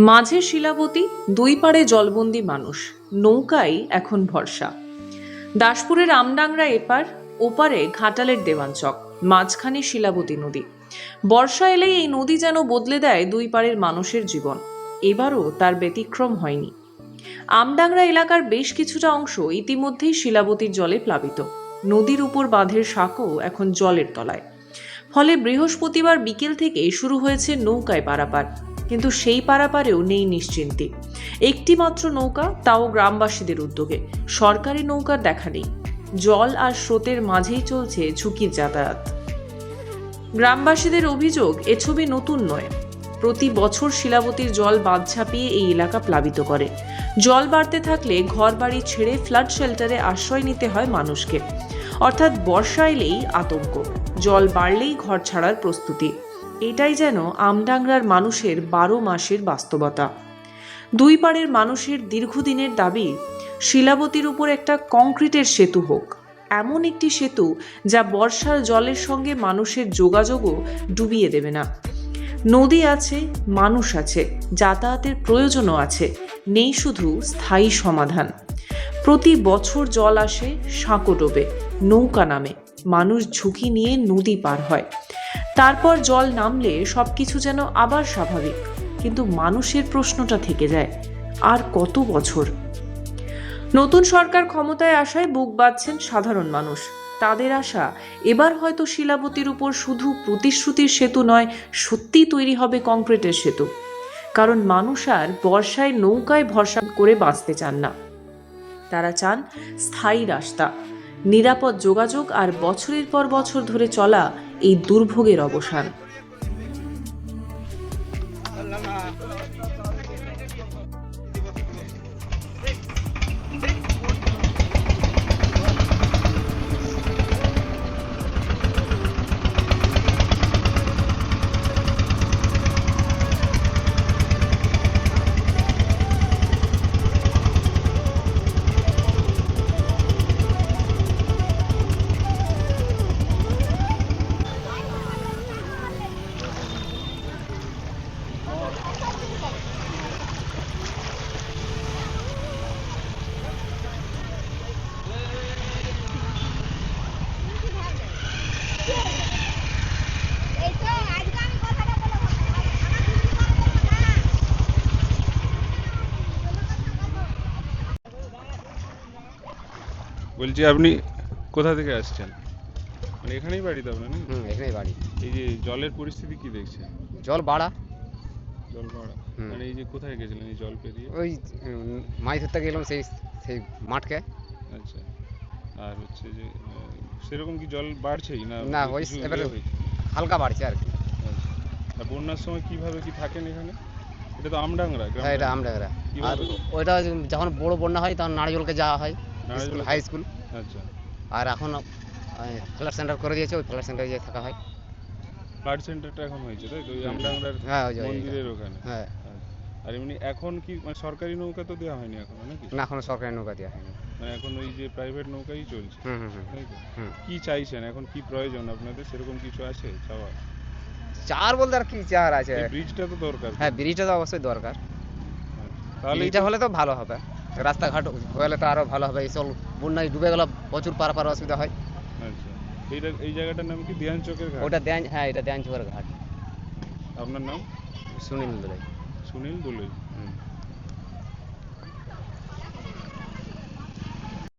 মাঝে শিলাবতী, দুই পাড়ে জলবন্দী মানুষ, নৌকাই এখন ভরসা। দাসপুরের আমডাংরা এপার, ওপারে ঘাটালের দেওয়ানচক, মাঝখানে শিলাবতী নদী। বর্ষা এলেই এই নদী যেন বদলে দেয় দুই পাড়ের মানুষের জীবন। এবারও তার ব্যতিক্রম হয়নি। আমডাংরা এলাকার বেশ কিছুটা অংশ ইতিমধ্যেই শিলাবতীর জলে প্লাবিত। নদীর উপর বাঁধের সাঁকো এখন জলের তলায়। ফলে বৃহস্পতিবার বিকেল থেকে শুরু হয়েছে নৌকায় পারাপার, কিন্তু সেই পারাপারেও নেই নিশ্চিন্তি। একটি মাত্র নৌকা, তাও গ্রামবাসীদের উদ্যোগে। সরকারি নৌকার দেখা নেই। জল আর স্রোতের মাঝেই চলছে ঝুঁকির যাতায়াত। গ্রামবাসীদের অভিযোগ, এ ছবি নতুন নয়। প্রতি বছর শিলাবতীর জল বাঁধ ছাপিয়ে এই এলাকা প্লাবিত করে। জল বাড়তে থাকলে ঘরবাড়ি ছেড়ে ফ্লাড শেল্টারে আশ্রয় নিতে হয় মানুষকে। অর্থাৎ বর্ষা এলেই আতঙ্ক, জল বাড়লেই ঘর ছাড়ার প্রস্তুতি। এটাই যেন আমডাংরার মানুষের 12 মাসের বাস্তবতা। দুই পাড়ের মানুষের দীর্ঘদিনের দাবি, শিলাবতীর উপর একটা কংক্রিটের সেতু হোক। এমন একটি সেতু যা বর্ষার জলের সঙ্গে মানুষের যোগাযোগও ডুবিয়ে দেবে না। নদী আছে, মানুষ আছে, যাতায়াতের প্রয়োজনও আছে, নেই শুধু স্থায়ী সমাধান। প্রতি বছর জল আসে, সাঁকো ডোবে, নৌকা নামে, মানুষ ঝুঁকি নিয়ে নদী পার হয়। তারপর জল নামলে সবকিছু যেন আবার স্বাভাবিক, কিন্তু মানুষের প্রশ্নটা থেকে যায়, আর কত বছর? নতুন সরকার ক্ষমতায় আসায় বুক বাঁধছেন সাধারণ মানুষ। তাদের আশা, এবার হয়তো শিলাবতীর উপর শুধু প্রতিশ্রুতির সেতু নয়, সত্যিই তৈরি হবে কংক্রিটের সেতু। কারণ মানুষ আর বর্ষায় নৌকায় ভরসা করে বাঁচতে চান না। তারা চান স্থায়ী রাস্তা, নিরাপদ যোগাযোগ আর বছরের পর বছর ধরে চলা এই দুর্ভোগের অবসান। বলছি, আপনি কোথা থেকে আসছেন? মানে এখানেই বাড়ি তো আপনার নাকি? এখানেই বাড়ি। এই যে জলের পরিস্থিতি কি দেখছেন? জল বাড়া। জল বাড়া হুম। মানে এই যে কোথায় গেছিলেন এই জল পেরিয়ে? ওই মাছ ধরতে গেলাম সেই সেই মাঠকে। আচ্ছা। আর হচ্ছে যে সেরকম কি জল বাড়ছেই না? না, ওই কিছু এবারে ইয়ে হয়েছে? হালকা বাড়ছে আর কি। আচ্ছা। আর বন্যার সময় কিভাবে কি থাকেন এখানে? এটা তো আমডাংরা গ্রাম। হ্যাঁ, এটা আমডাংরা। আর কিভাবে? ওইটা যখন বড় বন্যা হয় তখন নারিজলকে যাওয়া হয়, স্কুল, নারিজল? High school. আচ্ছা। আর এখন ফ্ল্যাট সেন্টার করে দিয়েছে, ওই ফ্ল্যাট সেন্টারে গিয়ে থাকা হয়। ফ্লাড সেন্টারটা এখন হয়েছে তাই তো, ওই আমডাংরার হ্যাঁ, ওই যে মন্দিরের ওখানে? হ্যাঁ। আচ্ছা। আর এমনি এখন কি মানে সরকারি নৌকা তো দেওয়া হয়নি এখনো নাকি? না, এখনো সরকারি নৌকা দেওয়া হয়নি। মানে এখন ওই যে প্রাইভেট নৌকাই চলছে, হুম হুম হুম তাই তো? হুম। কি চাইছেন এখন, কি প্রয়োজন আপনাদের, সেরকম কিছু আছে চাওয়া? চার বলতে আর কি চার আছে? এই ব্রিজটা তো দরকার। হ্যাঁ, ব্রিজটা তো অবশ্যই দরকার। তাহলে ব্রিজটা হলে তো ভালো হবে, রাস্তাঘাট হলে তো আরো ভালো হবে। এইসব বন্যায় ডুবে গেলে প্রচুর পারাপার অসুবিধা হয়। আচ্ছা, এই জায়গাটার নাম কি? দেয়ান চকের ঘাট? ওটা দেন, হ্যাঁ, এটা দেন চোখের ঘাট। আপনার নাম? সুনীল দোলাই। সুনীল দোলই। হুম।